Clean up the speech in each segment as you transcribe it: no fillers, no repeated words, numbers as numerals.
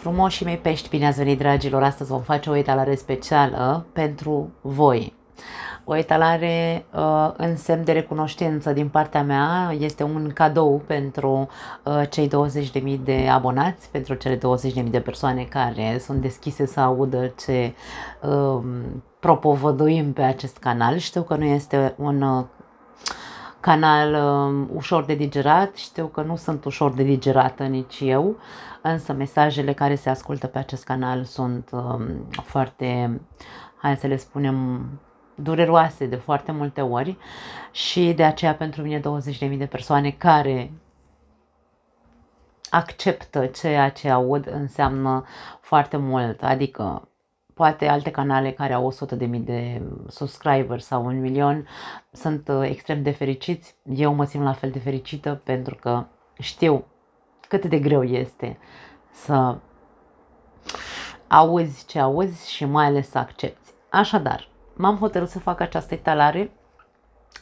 Frumoșii mei pești, bine ați venit, dragilor! Astăzi vom face o etalare specială pentru voi. O etalare în semn de recunoștință din partea mea. Este un cadou pentru cei 20.000 de abonați, pentru cele 20.000 de persoane care sunt deschise să audă ce propovăduim pe acest canal. Știu că nu este un canal ușor de digerat, știu că nu sunt ușor de digerată nici eu, însă mesajele care se ascultă pe acest canal sunt foarte, hai să le spunem, dureroase de foarte multe ori și de aceea pentru mine 20.000 de persoane care acceptă ceea ce aud înseamnă foarte mult, adică poate alte canale care au 100.000 de subscribers sau 1.000.000 sunt extrem de fericiți. Eu mă simt la fel de fericită pentru că știu cât de greu este să auzi ce auzi și mai ales să accepti. Așadar, m-am hotărât să fac această etalare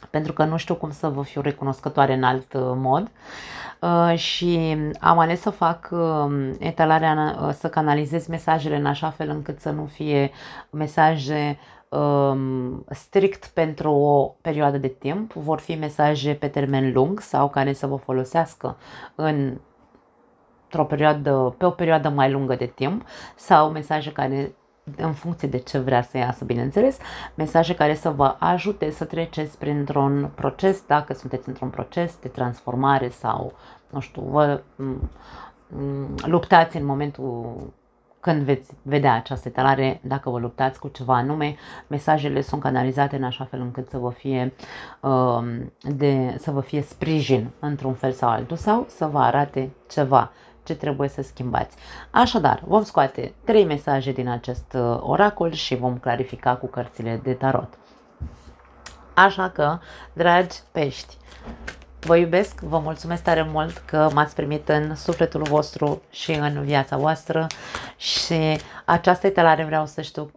pentru că nu știu cum să vă fiu recunoscătoare în alt mod și am ales să fac etalarea, să canalizez mesajele în așa fel încât să nu fie mesaje strict pentru o perioadă de timp. Vor fi mesaje pe termen lung sau care să vă folosească pe o perioadă mai lungă de timp, sau mesaje care, în funcție de ce vrea să iasă, bineînțeles, mesaje care să vă ajute să treceți printr-un proces, dacă sunteți într-un proces de transformare sau, nu știu, vă luptați în momentul când veți vedea această etalare, dacă vă luptați cu ceva anume. Mesajele sunt canalizate în așa fel încât să vă fie sprijin într-un fel sau altul, sau să vă arate ceva ce trebuie să schimbați. Așadar, vom scoate 3 mesaje din acest oracol și vom clarifica cu cărțile de tarot. Așa că, dragi pești, vă iubesc, vă mulțumesc tare mult că m-ați primit în sufletul vostru și în viața voastră și această etalare vreau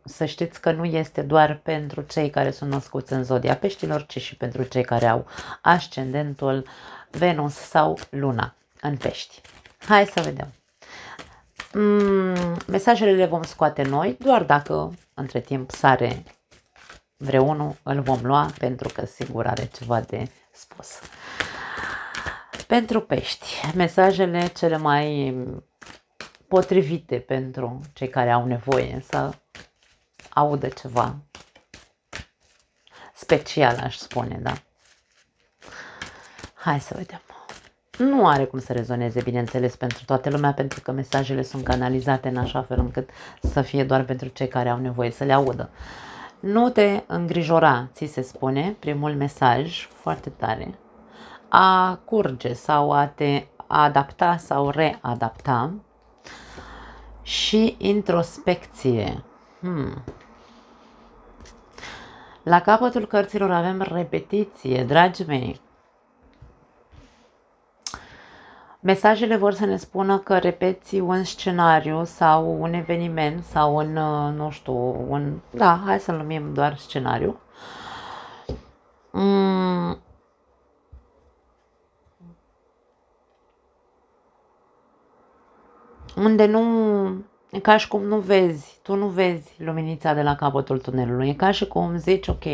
să știți că nu este doar pentru cei care sunt născuți în zodia peștilor, ci și pentru cei care au ascendentul Venus sau Luna în pești. Hai să vedem. Mesajele le vom scoate noi, doar dacă între timp sare vreunul, îl vom lua, pentru că sigur are ceva de spus. Pentru pești, mesajele cele mai potrivite pentru cei care au nevoie să audă ceva special, aș spune, da? Hai să vedem. Nu are cum să rezoneze, bineînțeles, pentru toată lumea, pentru că mesajele sunt canalizate în așa fel încât să fie doar pentru cei care au nevoie să le audă. Nu te îngrijora, ți se spune, primul mesaj, foarte tare, a curge sau a te adapta sau readapta, și introspecție. La capătul cărților avem repetiție, dragii mei. Mesajele vor să ne spună că repeți un scenariu sau un eveniment sau nu știu, da, hai să-l numim doar scenariu. Unde e ca și cum tu nu vezi luminița de la capătul tunelului. E ca și cum zici, ok,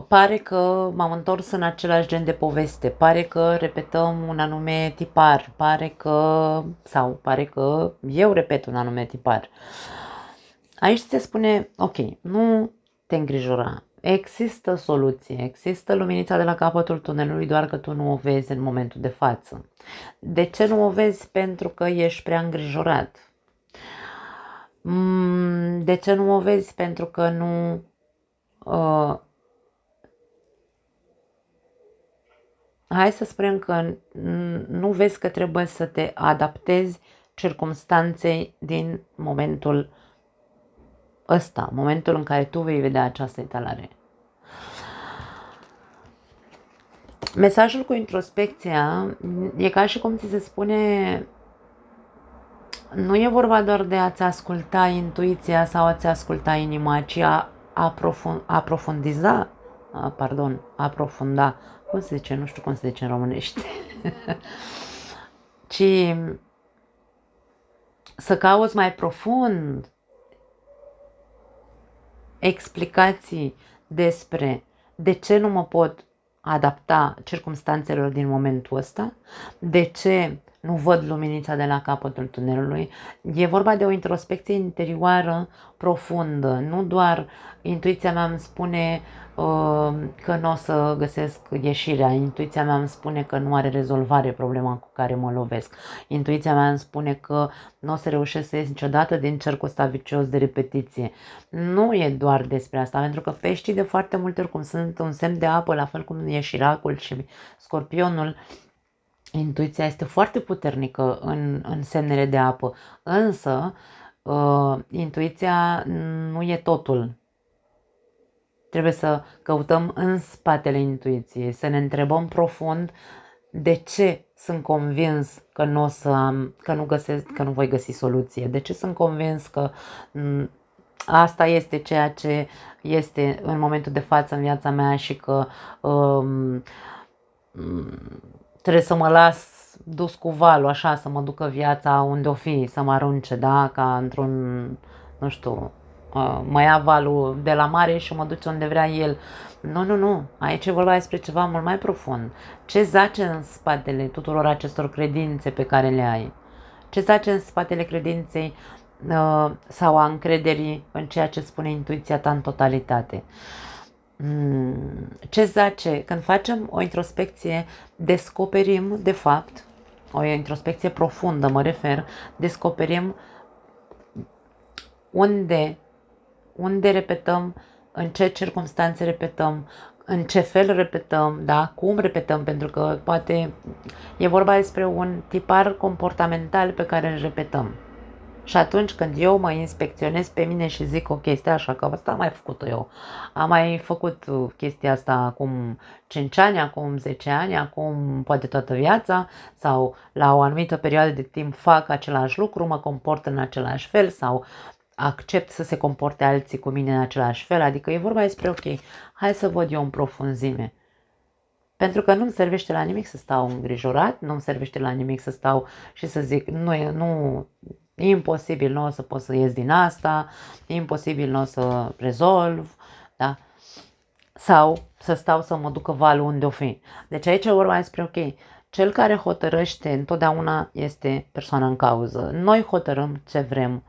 pare că m-am întors în același gen de poveste, pare că repetăm un anume tipar, pare că eu repet un anume tipar. Aici se spune, ok, nu te îngrijora, există soluție, există luminița de la capătul tunelului, doar că tu nu o vezi în momentul de față. De ce nu o vezi? Pentru că ești prea îngrijorat. De ce nu o vezi? Pentru că hai să spunem că nu vezi că trebuie să te adaptezi circumstanței din momentul ăsta, momentul în care tu vei vedea această etalare. Mesajul cu introspecția e ca și cum ți se spune, nu e vorba doar de a-ți asculta intuiția sau a-ți asculta inima, ci aprofunda, cum se zice, nu știu cum se zice în românește, ci ci să cauți mai profund explicații despre de ce nu mă pot adapta circumstanțelor din momentul ăsta, de ce nu văd luminița de la capătul tunelului. E vorba de o introspecție interioară profundă, nu doar intuiția mea îmi spune că nu o să găsesc ieșirea, intuiția mea îmi spune că nu are rezolvare problema cu care mă lovesc, intuiția mea îmi spune că nu o să reușesc să ies niciodată din cercul ăsta vicios de repetiție. Nu e doar despre asta, pentru că peștii de foarte multe ori, cum sunt un semn de apă, la fel cum e șiracul și scorpionul, intuiția este foarte puternică în semnele de apă, însă intuiția nu e totul. Trebuie să căutăm în spatele intuiției, să ne întrebăm profund de ce sunt convins că nu o să am, că nu voi găsi soluție, de ce sunt convins că asta este ceea ce este în momentul de față în viața mea și că trebuie să mă las dus cu valul, așa, să mă ducă viața unde o fi, să mă arunce, da, ca într-un, nu știu, mă ia valul de la mare și mă duce unde vrea el. Nu, aici e vorba despre ceva mult mai profund. Ce zace în spatele tuturor acestor credințe pe care le ai? Ce zace în spatele credinței sau a încrederii în ceea ce spune intuiția ta în totalitate? Ce zace? Când facem o introspecție, descoperim, de fapt, o introspecție profundă, mă refer, descoperim unde repetăm, în ce circunstanțe repetăm, în ce fel repetăm, da? Cum repetăm, pentru că poate e vorba despre un tipar comportamental pe care îl repetăm. Și atunci când eu mă inspecționez pe mine și zic o chestie așa, că asta am mai făcut-o eu, am mai făcut chestia asta acum 5 ani, acum 10 ani, acum poate toată viața, sau la o anumită perioadă de timp fac același lucru, mă comport în același fel sau accept să se comporte alții cu mine în același fel, adică e vorba despre, ok, hai să văd eu în profunzime. Pentru că nu-mi servește la nimic să stau îngrijorat, nu-mi servește la nimic să stau și să zic, e imposibil, nu o să pot să ies din asta, e imposibil, nu o să rezolv, da? Sau să stau să mă ducă valul unde o fi. Deci aici e vorba despre, ok, cel care hotărăște întotdeauna este persoana în cauză. Noi hotărâm ce vrem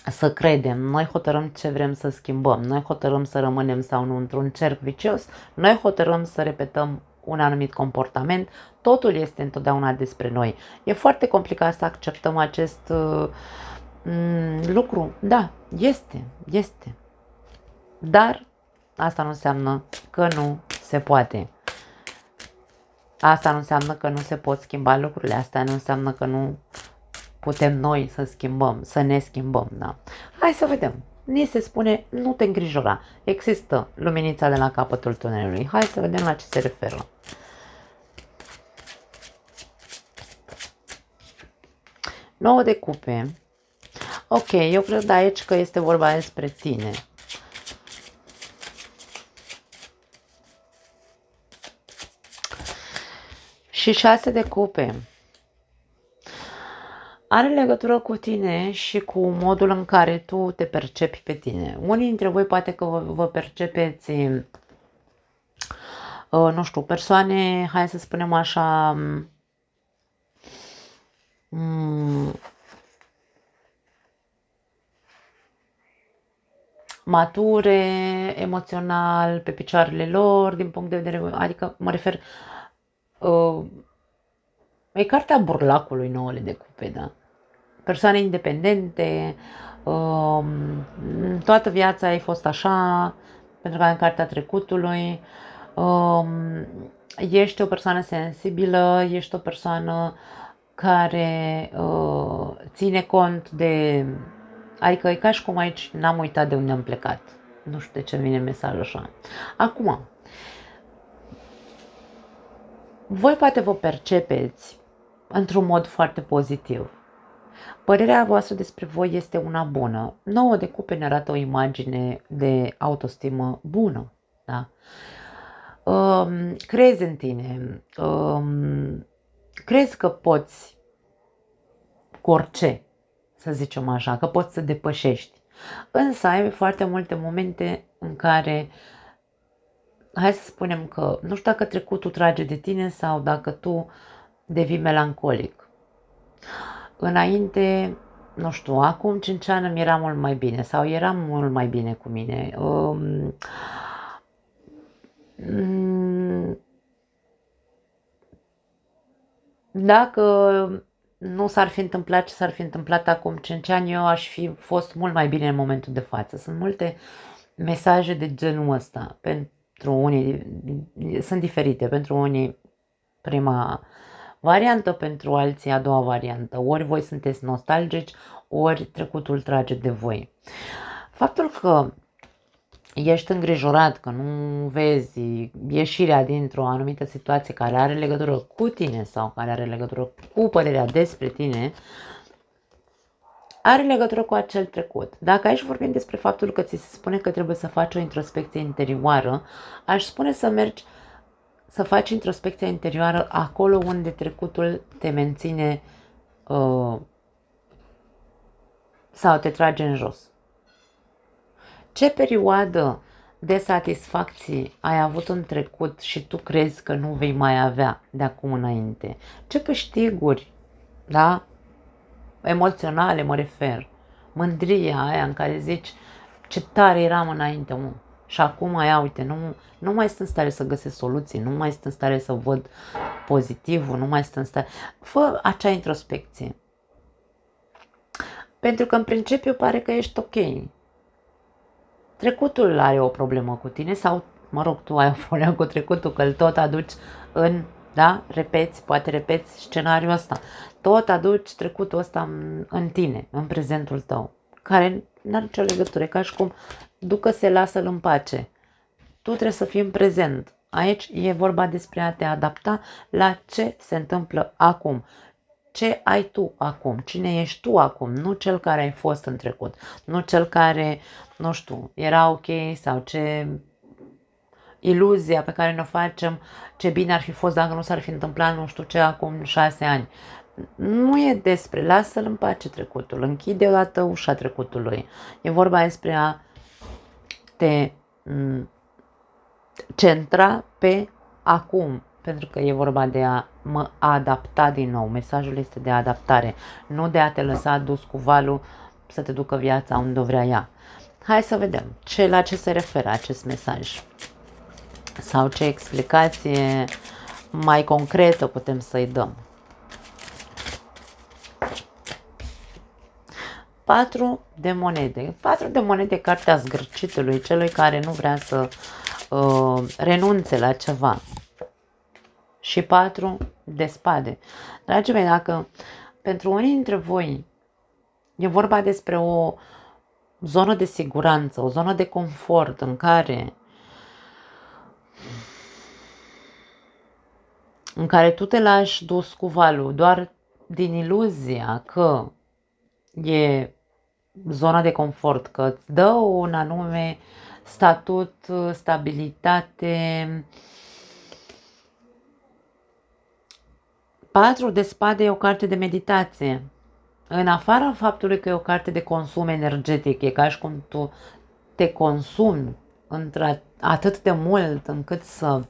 să credem, noi hotărâm ce vrem să schimbăm, noi hotărâm să rămânem sau nu într-un cerc vicios, noi hotărâm să repetăm un anumit comportament, totul este întotdeauna despre noi. E foarte complicat să acceptăm acest lucru, da, este, dar asta nu înseamnă că nu se poate. Asta nu înseamnă că nu se pot schimba lucrurile, asta nu înseamnă că nu putem noi să schimbăm, să ne schimbăm, da. Hai să vedem. Ni se spune, nu te îngrijora, există luminița de la capătul tunelului. Hai să vedem la ce se referă. Nouă de cupe. Ok, eu cred aici că este vorba despre tine. Și 6 de cupe. Are legătură cu tine și cu modul în care tu te percepi pe tine. Unii dintre voi poate că vă percepeți, nu știu, persoane, hai să spunem așa, mature, emoțional, pe picioarele lor, din punct de vedere, adică mă refer, e cartea burlacului, 9 de cupe, da? Persoane independente, toată viața ai fost așa, pentru că în cartea trecutului, ești o persoană sensibilă, ești o persoană care ține cont de, adică e ca și cum aici n-am uitat de unde am plecat. Nu știu de ce vine mesajul așa. Acum, voi poate vă percepeți într-un mod foarte pozitiv. Părerea voastră despre voi este una bună. 9 de cupe ne arată o imagine de autostimă bună. Da? Crezi în tine, crezi că poți cu orice, să zicem așa, că poți să depășești. Însă ai foarte multe momente în care, hai să spunem că, nu știu dacă trecutul trage de tine sau dacă tu devii melancolic. Înainte, nu știu, acum 5 ani îmi era mult mai bine sau eram mult mai bine cu mine. Mm, Dacă nu s-ar fi întâmplat ce s-ar fi întâmplat acum 5 ani, eu aș fi fost mult mai bine în momentul de față. Sunt multe mesaje de genul ăsta. Pentru unii sunt diferite. Pentru unii prima variantă, pentru alții a doua variantă. Ori voi sunteți nostalgici, ori trecutul trage de voi. Faptul că ești îngrijorat, că nu vezi ieșirea dintr-o anumită situație care are legătură cu tine sau care are legătură cu părerea despre tine, are legătură cu acel trecut. Dacă aici vorbim despre faptul că ți se spune că trebuie să faci o introspecție interioară, aș spune să mergi să faci introspecția interioară acolo unde trecutul te menține sau te trage în jos. Ce perioadă de satisfacții ai avut în trecut și tu crezi că nu vei mai avea de acum înainte? Ce câștiguri, da? Emoționale mă refer. Mândria aia în care zici ce tare eram înainte, mă. Și acum aia, uite, nu mai sunt în stare să găsesc soluții, nu mai sunt în stare să văd pozitivul, nu mai sunt în stare. Fă acea introspecție. Pentru că în principiu pare că ești ok. Trecutul are o problemă cu tine sau, mă rog, tu ai o problemă cu trecutul, că îl tot aduci în, da, poate repeți scenariul ăsta. Tot aduci trecutul ăsta în tine, în prezentul tău, care nu are nicio legătură, ca și cum ducă-se, lasă-l în pace. Tu trebuie să fii în prezent. Aici e vorba despre a te adapta la ce se întâmplă acum. Ce ai tu acum? Cine ești tu acum? Nu cel care ai fost în trecut. Nu cel care, nu știu, era ok sau ce iluzia pe care ne-o facem, ce bine ar fi fost dacă nu s-ar fi întâmplat nu știu ce acum 6 ani. Nu e despre, lasă-l în pace trecutul, închide odată ușa trecutului. E vorba despre a te centra pe acum, pentru că e vorba de a mă adapta din nou. Mesajul este de adaptare, nu de a te lăsa dus cu valul să te ducă viața unde o vrea ea. Hai să vedem la ce se referă acest mesaj sau ce explicație mai concretă putem să-i dăm. 4 de monede. 4 de monede, cartea zgârcitului, celui care nu vrea să renunțe la ceva. Și 4 de spade. Dragii mei, dacă pentru unii dintre voi e vorba despre o zonă de siguranță, o zonă de confort în care tu te lași dus cu valul doar din iluzia că e zona de confort, că îți dă un anume statut, stabilitate. 4 de spade e o carte de meditație. În afara faptului că e o carte de consum energetic, e ca și cum tu te consumi atât de mult încât să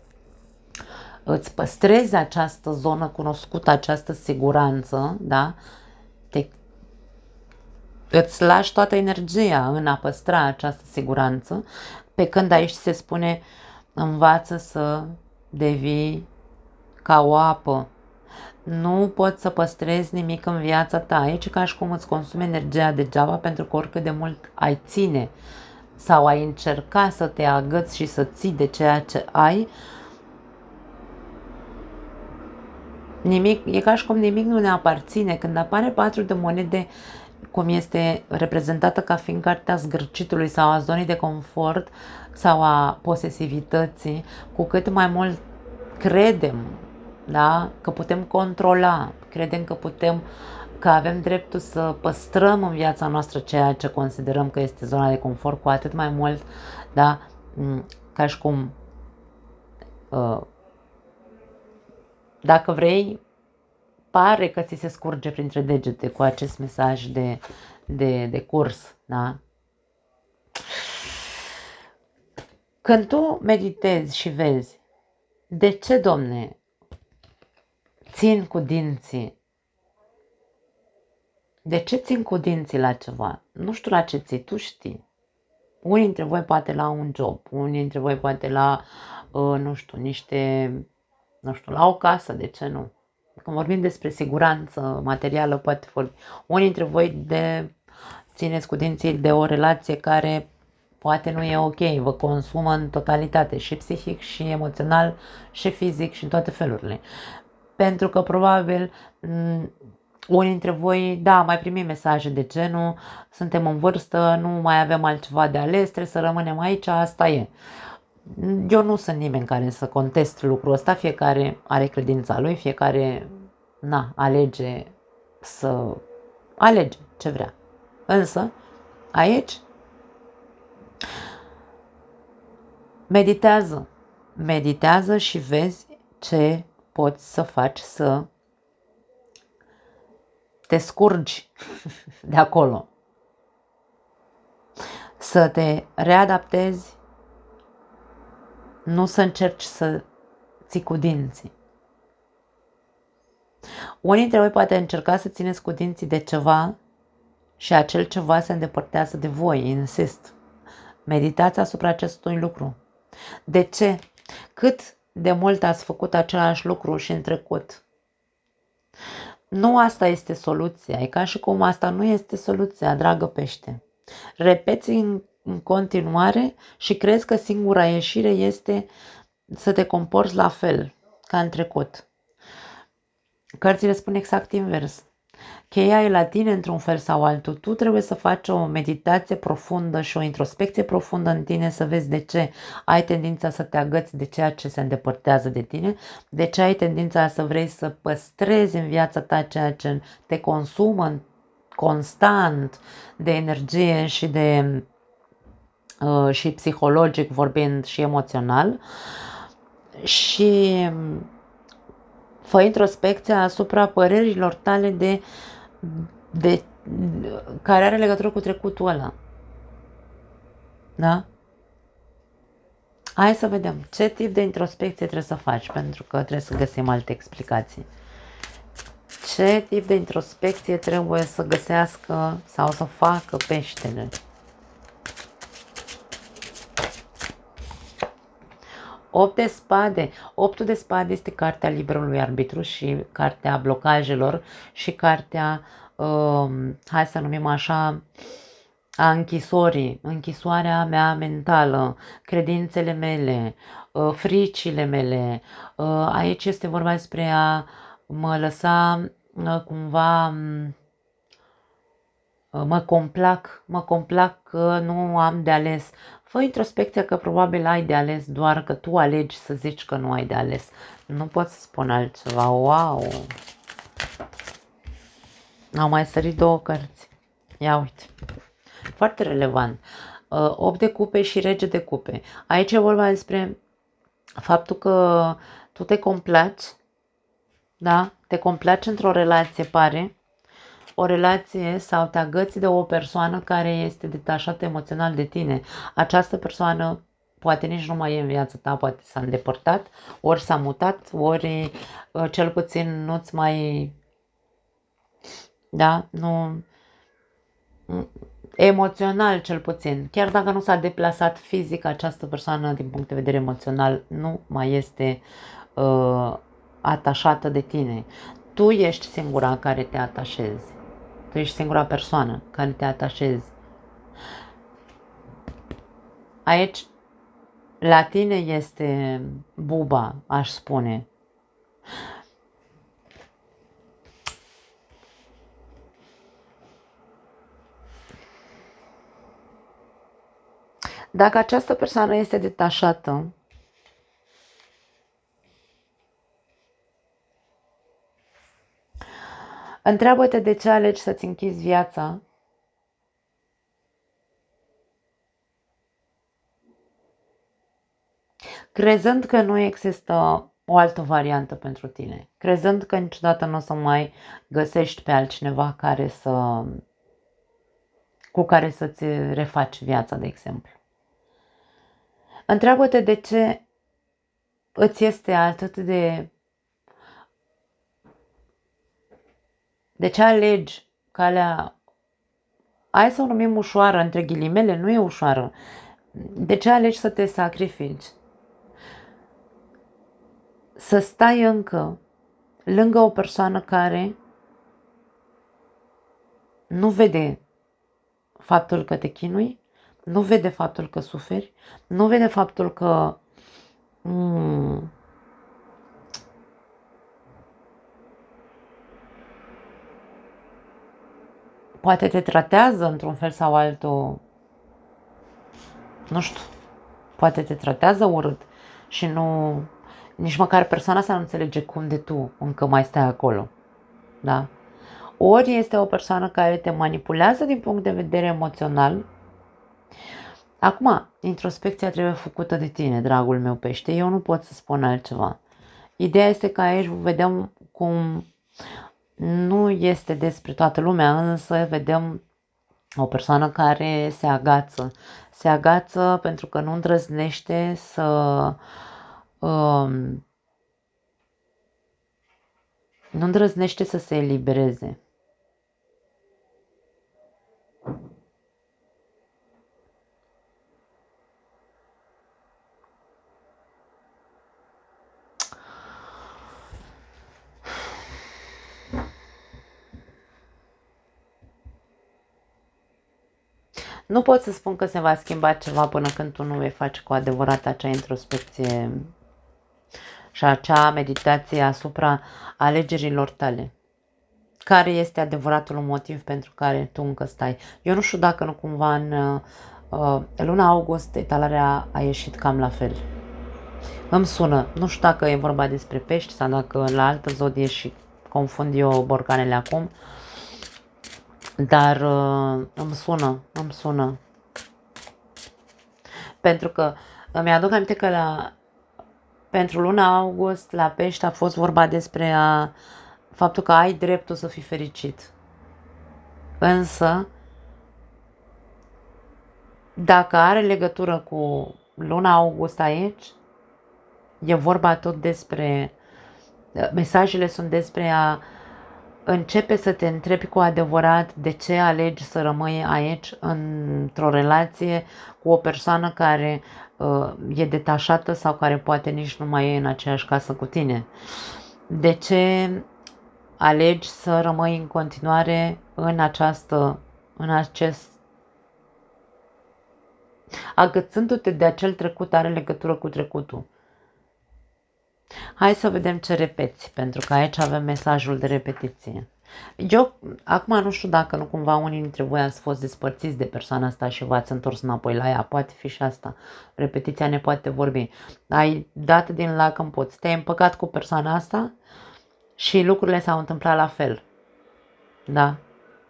îți păstrezi această zonă cunoscută, această siguranță, da? Îți lași toată energia în a păstra această siguranță, pe când aici se spune învață să devii ca o apă. Nu poți să păstrezi nimic în viața ta. Aici ca și cum îți consumi energia degeaba, pentru că oricât de mult ai ține sau ai încerca să te agăți și să ții de ceea ce ai, nimic, e ca și cum nimic nu ne aparține. Când apare 4 de monede, cum este reprezentată ca fiind cartea zgârcitului sau a zonei de confort sau a posesivității, cu cât mai mult credem, da, că putem controla, credem că avem dreptul să păstrăm în viața noastră ceea ce considerăm că este zona de confort, cu atât mai mult, da, ca și cum dacă vrei, pare că ți se scurge printre degete cu acest mesaj de curs, da? Când tu meditezi și vezi, de ce, Domne, țin cu dinții? De ce țin cu dinții la ceva? Nu știu la ce ții, tu știi. Unii dintre voi poate la un job, unii dintre voi poate la, nu știu, la o casă, de ce nu? Când vorbim despre siguranță materială, poate vorbi. Unii dintre voi țineți cu dinții de o relație care poate nu e ok, vă consumă în totalitate, și psihic, și emoțional, și fizic, și în toate felurile. Pentru că probabil unii dintre voi, da, mai primim mesaje de genul, suntem în vârstă, nu mai avem altceva de ales, trebuie să rămânem aici, asta e. Eu nu sunt nimeni care să contest lucrul ăsta, fiecare are credința lui, fiecare alege ce vrea. Însă, aici, meditează și vezi ce poți să faci să te scurgi de acolo, să te readaptezi, nu să încerci să ții cu dinții. Unii dintre voi poate încerca să țineți cu dinții de ceva și acel ceva se îndepărtează de voi, insist. Meditați asupra acestui lucru. De ce? Cât de mult ați făcut același lucru și în trecut? Nu asta este soluția, e ca și cum asta nu este soluția, dragă pește. Repeți în continuare și crezi că singura ieșire este să te comporți la fel ca în trecut. Cărțile spun exact invers. Cheia e la tine într-un fel sau altul. Tu trebuie să faci o meditație profundă și o introspecție profundă în tine, să vezi de ce ai tendința să te agăți de ceea ce se îndepărtează de tine, de ce ai tendința să vrei să păstrezi în viața ta ceea ce te consumă constant de energie și psihologic vorbind și emoțional, și fă introspecția asupra părerilor tale de care are legătură cu trecutul ăla. Da? Hai să vedem ce tip de introspecție trebuie să faci, pentru că trebuie să găsim alte explicații. Ce tip de introspecție trebuie să găsească sau să facă peștele? Optul de spade este cartea liberului arbitru și cartea blocajelor și cartea, hai să numim așa, a închisorii, închisoarea mea mentală, credințele mele, fricile mele. Aici este vorba despre a mă lăsa cumva, mă complac că nu am de ales. Fă introspecția că probabil ai de ales, doar că tu alegi să zici că nu ai de ales. Nu pot să spun altceva. Wow! Au mai sărit 2 cărți. Ia uite. Foarte relevant. 8 de cupe și rege de cupe. Aici e vorba despre faptul că tu te complaci, da? Te complaci într-o relație, pare, o relație, sau te agăți de o persoană care este detașată emoțional de tine. Această persoană poate nici nu mai e în viața ta, poate s-a îndepărtat, ori s-a mutat, ori cel puțin nu-ți mai, da, nu, emoțional cel puțin, chiar dacă nu s-a deplasat fizic, această persoană din punct de vedere emoțional nu mai este atașată de tine. Tu ești singura care te atașezi. Tu ești singura persoană care te atașezi. Aici, la tine este buba, aș spune. Dacă această persoană este detașată, întreabă-te de ce alegi să-ți închizi viața crezând că nu există o altă variantă pentru tine, crezând că niciodată nu o să mai găsești pe altcineva cu care să-ți refaci viața, de exemplu. Întreabă-te de ce îți este atât de ce alegi calea, hai să o numim ușoară, între ghilimele, nu e ușoară. De ce alegi să te sacrifici? Să stai încă lângă o persoană care nu vede faptul că te chinui, nu vede faptul că suferi, nu vede faptul că poate te tratează într-un fel sau altul, nu știu, poate te tratează urât și nu, nici măcar persoana asta nu înțelege cum de tu încă mai stai acolo, da? Ori este o persoană care te manipulează din punct de vedere emoțional. Acum, introspecția trebuie făcută de tine, dragul meu pește, eu nu pot să spun altceva. Ideea este că aici vedem cum nu este despre toată lumea, însă vedem o persoană care se agață. Se agață pentru că nu îndrăznește nu îndrăznește să se elibereze. Nu pot să spun că se va schimba ceva până când tu nu vei face cu adevărat acea introspecție și acea meditație asupra alegerilor tale. Care este adevăratul motiv pentru care tu încă stai? Eu nu știu dacă nu cumva în luna august etalarea a ieșit cam la fel. Îmi sună, nu știu dacă e vorba despre pești sau dacă la altă zodie și confund eu borcanele acum, dar îmi sună. Pentru că îmi aduc aminte că pentru luna august la pești a fost vorba despre faptul că ai dreptul să fii fericit. Însă, dacă are legătură cu luna august aici, e vorba tot despre, mesajele sunt despre a începe să te întrebi cu adevărat de ce alegi să rămâi aici într-o relație cu o persoană care e detașată sau care poate nici nu mai e în aceeași casă cu tine. De ce alegi să rămâi în continuare în acest agățându-te de acel trecut are legătură cu trecutul. Hai să vedem ce repeți, pentru că aici avem mesajul de repetiție. Eu, acum nu știu dacă nu cumva unii dintre voi ați fost despărțiți de persoana asta și v-ați întors înapoi la ea. Poate fi și asta. Repetiția ne poate vorbi. Ai dat din lac în poți. Te-ai împăcat cu persoana asta și lucrurile s-au întâmplat la fel. Da?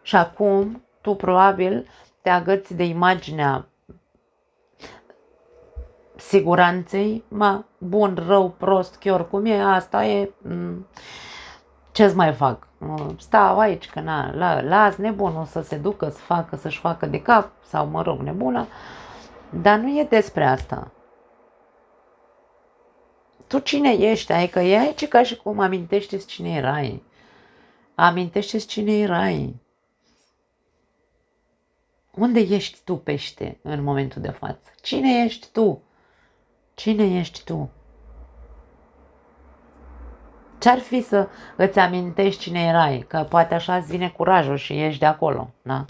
Și acum tu probabil te agăți de imaginea siguranței, bun, rău, prost, chiar cum e, asta e, ce-ți mai fac? Stau aici, că las nebunul să se ducă, să-și facă de cap, sau mă rog, nebună, dar nu e despre asta. Tu cine ești? Adică e aici ca și cum amintește-ți cine erai. Amintește-ți cine erai. Unde ești tu, pește, în momentul de față? Cine ești tu? Cine ești tu? Ce-ar fi să îți amintești cine erai? Că poate așa îți vine curajul și ieși de acolo, da?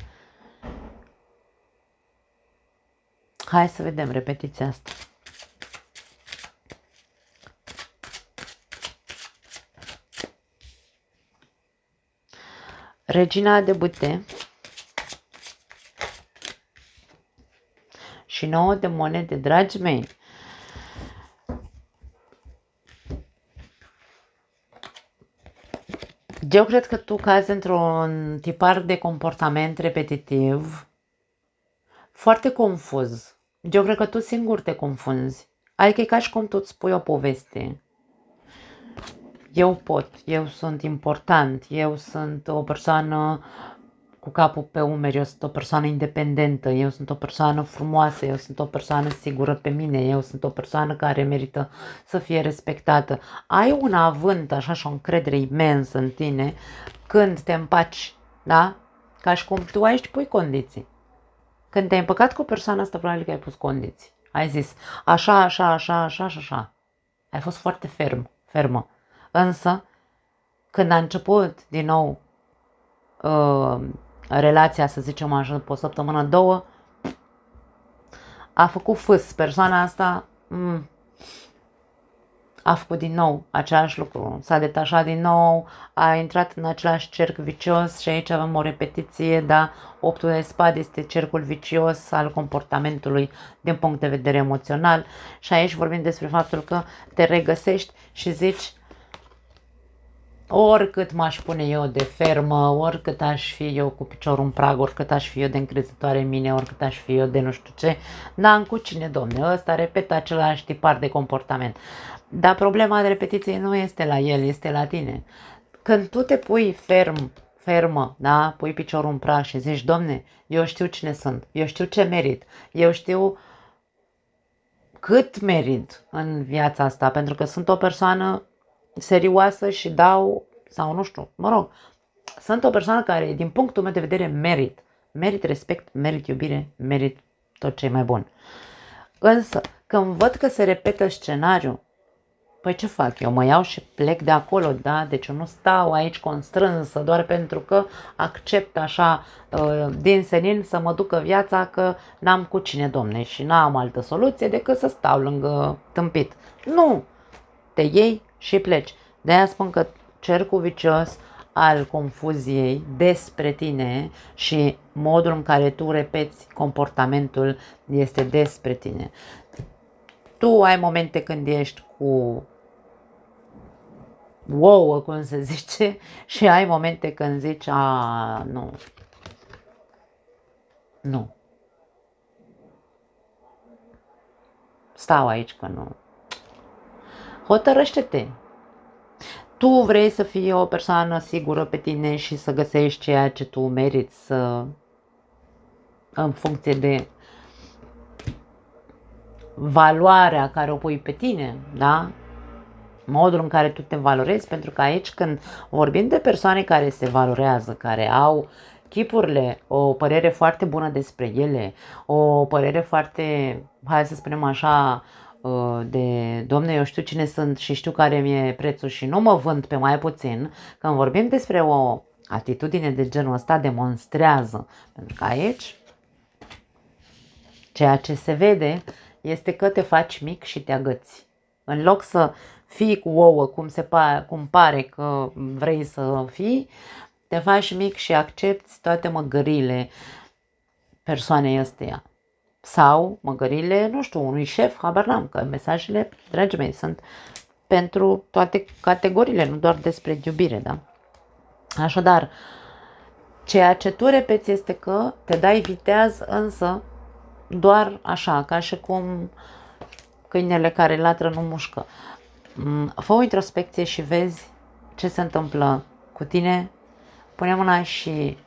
Hai să vedem repetiția asta. Regina de bâte și 9 de monede, dragii mei. Eu cred că tu cazi într-un tipar de comportament repetitiv foarte confuz. Eu cred că tu singur te confunzi. Adică e ca și cum tu îți spui o poveste eu pot, eu sunt important, eu sunt o persoană cu capul pe umeri, eu sunt o persoană independentă, eu sunt o persoană frumoasă, eu sunt o persoană sigură pe mine, eu sunt o persoană care merită să fie respectată. Ai un avânt așa și o încredere imensă în tine când te împaci, da? Ca și cum tu aici pui condiții. Când te-ai împăcat cu o persoană asta, probabil că ai pus condiții. Ai zis așa, așa, așa, așa și așa. Ai fost foarte fermă. Însă, când a început din nou relația, să zicem așa, după o săptămână, două, a făcut fâs. Persoana asta a făcut din nou același lucru. S-a detașat din nou, a intrat în același cerc vicios și aici avem o repetiție, da? Optul de spade este cercul vicios al comportamentului din punct de vedere emoțional și aici vorbim despre faptul că te regăsești și zici oricât m-aș pune eu de fermă, oricât aș fi eu cu piciorul în prag, oricât aș fi eu de încrezătoare în mine, oricât aș fi eu de nu știu ce, n-am cu cine, domne, ăsta repetă același tipar de comportament. Dar problema de repetiție nu este la el, este la tine. Când tu te pui fermă, da? Pui piciorul în prag și zici, domne, eu știu cine sunt, eu știu ce merit, eu știu cât merit în viața asta, pentru că sunt o persoană serioasă și dau, sau nu știu, mă rog, sunt o persoană care, din punctul meu de vedere, merit respect, merit iubire, merit tot ce e mai bun. Însă, când văd că se repetă scenariul, păi ce fac? Eu mă iau și plec de acolo, da? Deci eu nu stau aici constrânsă doar pentru că accept așa din senin să mă ducă viața că n-am cu cine, domne, și n-am altă soluție decât să stau lângă tâmpit. Nu! Te iei și pleci. De-aia spun că cercul vicios al confuziei despre tine și modul în care tu repeți comportamentul este despre tine. Tu ai momente când ești cu ouă, cum se zice, și ai momente când zici, nu, stau aici că nu. Hotărăște-te. Tu vrei să fii o persoană sigură pe tine și să găsești ceea ce tu meriți în funcție de valoarea care o pui pe tine, da? Modul în care tu te valorezi, pentru că aici când vorbim de persoane care se valorează, care au chipurile, o părere foarte bună despre ele, o părere foarte, hai să spunem așa, de domne, eu știu cine sunt și știu care mi-e prețul și nu mă vând pe mai puțin, când vorbim despre o atitudine de genul ăsta, demonstrează, pentru că aici ceea ce se vede este că te faci mic și te agăți. În loc să fii cu ouă cum pare că vrei să fii, te faci mic și accepti toate măgările persoanei ăsteia. Sau măgările, nu știu, unui șef, habar n-am, că mesajele, dragii mei, sunt pentru toate categoriile, nu doar despre iubire, da? Așadar, ceea ce tu repeți este că te dai viteaz, însă doar așa, ca și cum câinele care latră nu mușcă. Fă o introspecție și vezi ce se întâmplă cu tine, pune mâna și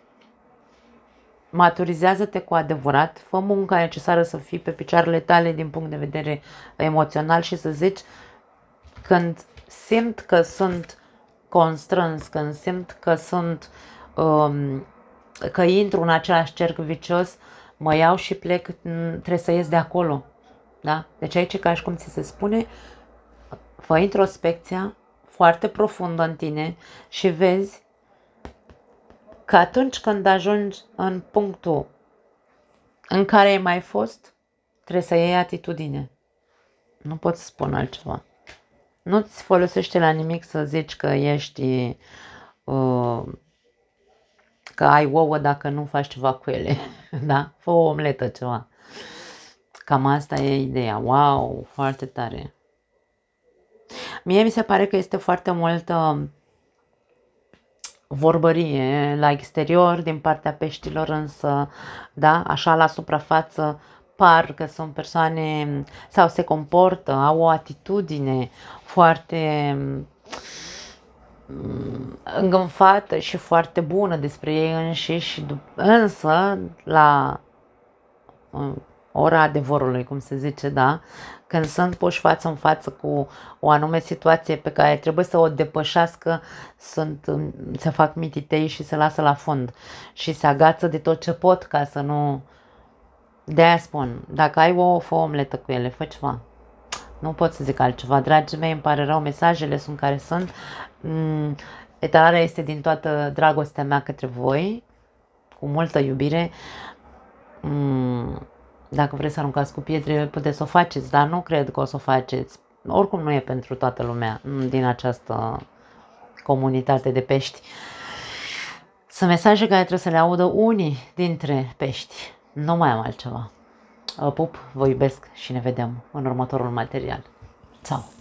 maturizează-te cu adevărat, fă munca necesară să fii pe picioarele tale din punct de vedere emoțional și să zici când simt că sunt constrâns, când simt că sunt că intru în același cerc vicios, mă iau și plec, trebuie să ies de acolo. Da? Deci aici e ca și cum ți se spune, fă introspecția foarte profundă în tine și vezi că atunci când ajungi în punctul în care ai mai fost, trebuie să iei atitudine. Nu pot să spun altceva. Nu-ți folosește la nimic să zici că ești, că ai ouă dacă nu faci ceva cu ele. Da? Fă o omletă, ceva. Cam asta e ideea. Wow, foarte tare. Mie mi se pare că este foarte multă vorbărie la exterior din partea peștilor, însă, da, așa la suprafață par că sunt persoane sau se comportă, au o atitudine foarte îngânfată și foarte bună despre ei înșiși, însă la ora adevărului, cum se zice, da, când sunt puși față în față cu o anume situație pe care trebuie să o depășească, se fac mititei și se lasă la fund și se agață de tot ce pot ca să nu... De-aia spun, dacă ai ouă, fă o omletă cu ele, fă ceva. Nu pot să zic altceva. Dragii mei, îmi pare rău, mesajele sunt care sunt. Etalarea este din toată dragostea mea către voi, cu multă iubire. Dacă vreți să aruncați cu pietre, puteți să o faceți, dar nu cred că o să o faceți. Oricum nu e pentru toată lumea din această comunitate de pești. Sunt mesaje care trebuie să le audă unii dintre pești. Nu mai am altceva. Vă pup, vă iubesc și ne vedem în următorul material. Ciao!